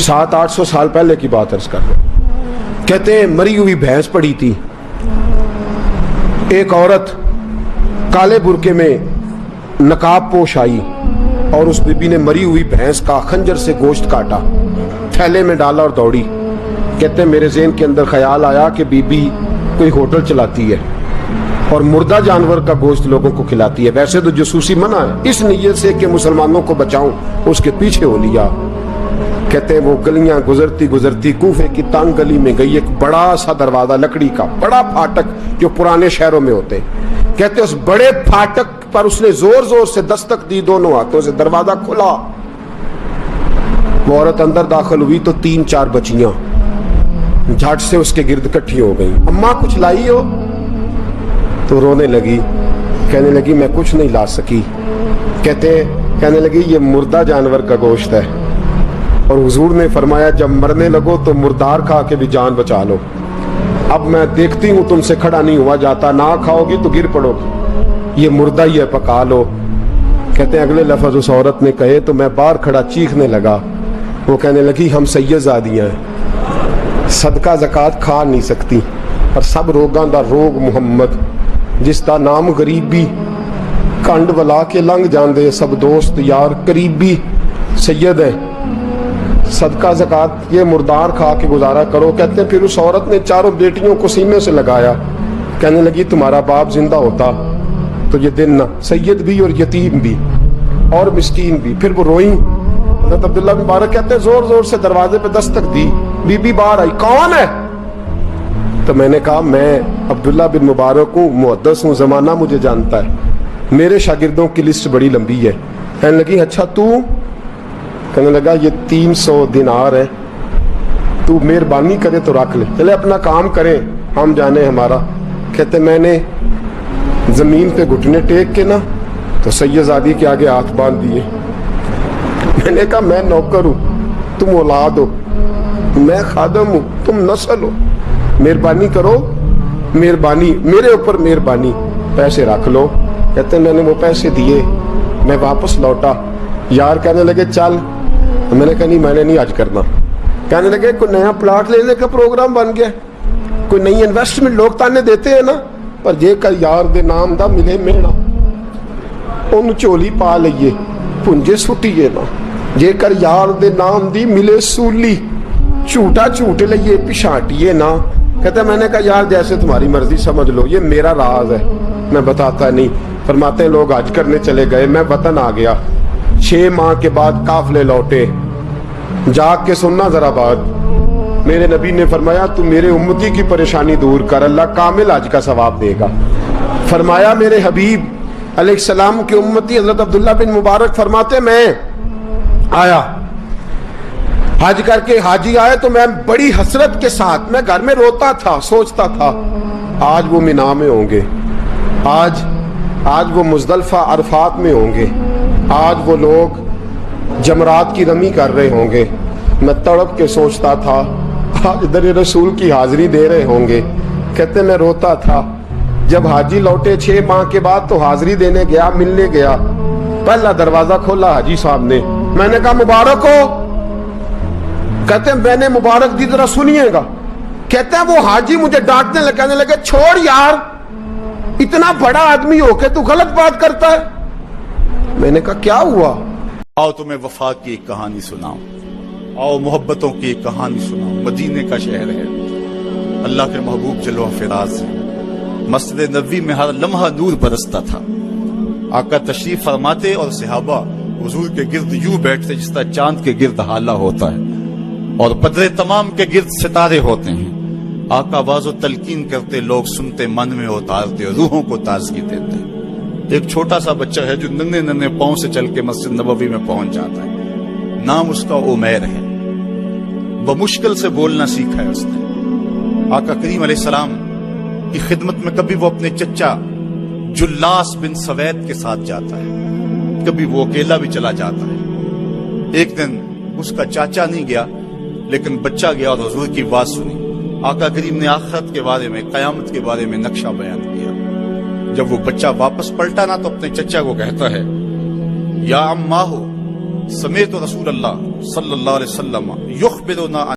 700-800 साल पहले की बात अर्ज कर रहे हैं। कहते हैं मरी हुई भैंस पड़ी थी, एक औरत काले बुरके में नकाब पोश आई और उस बीबी ने मरी हुई भैंस का खंजर से गोश्त काटा, थैले में डाला और दौड़ी। कहते हैं मेरे ज़हन के अंदर ख्याल आया कि बीबी कोई होटल चलाती है और मुर्दा जानवर का गोश्त लोगों को खिलाती है। वैसे तो जासूसी मना है, इस नीयत से कि मुसलमानों को बचाऊं उसके पीछे हो लिया। कहते हैं वो गलियां गुजरती गुजरती कूफे की तंग गली में गई, एक बड़ा सा दरवाजा लकड़ी का, बड़ा फाटक जो पुराने शहरों में होते। कहते उस बड़े फाटक पर उसने जोर जोर से दस्तक दी, दोनों हाथों से दरवाजा खुला। वो औरत अंदर दाखिल हुई तो 3-4 बच्चियां झट से उसके गिर्द इकट्ठी हो गई। अम्मा कुछ लाई हो? तो रोने लगी, कहने लगी मैं कुछ नहीं ला सकी। कहने लगी ये मुर्दा जानवर का गोश्त है और हुजूर ने फरमाया जब मरने लगो तो मुर्दार खा के भी जान बचा लो। अब मैं देखती हूँ तुमसे खड़ा नहीं हुआ जाता, ना खाओगी तो गिर पड़ोगी, ये मुर्दा ही है, पका लो। कहते हैं अगले लफ्ज उस औरत ने कहे तो मैं बाहर खड़ा चीखने लगा। वो कहने लगी हम सैयदजादियां हैं, सदका ज़कात खा नहीं सकती, पर सब रोगां दा रोग मुहम्मद, जिसका नाम गरीबी, कंड वला के लंघ जांदे सब दोस्त यार करीबी सैयद है, सदका ज़कात ये मुर्दार खा के गुजारा करो। कहते हैं फिर उस औरत ने चारों बेटियों को सीने से लगाया, कहने लगी तुम्हारा बाप जिंदा होता तो ये दिन ना सैयद भी और यतीम भी और मिस्कीन भी। फिर वो रोई। हज़रत अब्दुल्ला बिन मुबारक कहते हैं जोर जोर से दरवाजे पे दस्तक दी, बीबी बाहर आई, कौन है? तो मैंने कहा मैं अब्दुल्ला बिन मुबारक हूँ, मुहद्दिस हूँ, ज़माना मुझे जानता है, मेरे शागिर्दों की लिस्ट बड़ी लंबी है। कहने लगी अच्छा तू? कहने लगा ये 300 दिनार है, तू मेहरबानी करे तो रख ले, चले अपना काम करें हम जाने हमारा। कहते मैंने जमीन पे घुटने टेक के ना तो सैयदजादी के आगे हाथ बांध दिए। मैंने कहा मैं नौकर हूँ, तुम औलाद हो, मैं खादम हूँ, तुम नस्ल हो, मेहरबानी करो, मेहरबानी मेरे ऊपर मेहरबानी, पैसे रख लो। कहते मैंने वो पैसे दिए, मैं वापस लौटा। यार कहने लगे चल, तो मैंने कहा नहीं मैंने नहीं आज करना। कहने लगे कोई नया प्लाट लेने का प्रोग्राम बन गया, कोई नई इन्वेस्टमेंट, लोग ताने देते हैं ना, पर जे कर यार दे नाम दा मिले मेहना उन झोली पा लईए पुंजे सुटीए ना, जे कर यार दे नाम दी मिले सूली झूठा झूठ लईए पिछाटिए ना। कहते मैंने कहा यार जैसे तुम्हारी मर्जी समझ लो, ये मेरा राज है, मैं बताता नहीं। फरमाते लोग हज करने चले गए, मैं वतन आ गया, 6 माह के बाद काफले लौटे, जाग के सुनना जरा बात, मेरे नबी ने फरमाया तू मेरे उम्मती की परेशानी दूर कर, अल्लाह कामिल हज का सवाब देगा। फरमाया मेरे हबीब अलैहिस्सलाम के उम्मती हजरत अब्दुल्ला बिन मुबारक फरमाते मैं आया हज करके, हाजी आए तो मैं बड़ी हसरत के साथ, मैं घर में रोता था, सोचता था आज वो मिना में होंगे, आज वो मुज़दलिफ़ा अरफात में होंगे, आज वो लोग जमरात की रमी कर रहे होंगे। मैं तड़प के सोचता था आज दर रसूल की हाजिरी दे रहे होंगे। कहते मैं रोता था। जब हाजी लौटे 6 माह के बाद तो हाजिरी देने गया, मिलने गया, पहला दरवाजा खोला हाजी साहब ने, मैंने कहा मुबारक हो? कहते मैंने मुबारक दी, जरा सुनिएगा। कहते हैं वो हाजी मुझे डांटने लगे, कहने लगे छोड़ यार, इतना बड़ा आदमी हो के तू गलत बात करता है। मैंने कहा क्या हुआ? आओ तुम्हें वफा की एक कहानी सुनाऊं, आओ मोहब्बतों की एक कहानी सुनाऊं। मदीने का शहर है, अल्लाह के महबूब जलवा फिराज है, मस्जिद नबवी में हर लम्हा नूर बरसता था। आका तशरीफ फरमाते और सहाबा हुजूर के गिर्द यूं बैठते जिस तरह चांद के गिर्द हाला होता है और बदरे तमाम के गिर्द सितारे होते हैं। आका वाज़ो तलकीन करते, लोग सुनते, मन में उतारते, रूहों को ताजगी देते। एक छोटा सा बच्चा है जो नन्हे नन्हे पांव से चल के मस्जिद नबवी में पहुंच जाता है, नाम उसका उमैर है, बमुश्किल से बोलना सीखा है उसने। आका करीम अलैहिस्सलाम की खिदमत में कभी वो अपने चचा जुल्लास बिन सवैद के साथ जाता है, कभी वो अकेला भी चला जाता है। एक दिन उसका चाचा नहीं गया लेकिन बच्चा गया और हुजूर की बात सुनी। आका करीम ने आखिरत के बारे में, कयामत के बारे में नक्शा बयान किया। जब वो बच्चा वापस पलटा ना तो अपने चचा को कहता है या अम्मा हो سمیت رسول اللہ صلی اللہ علیہ وسلم یخبرنا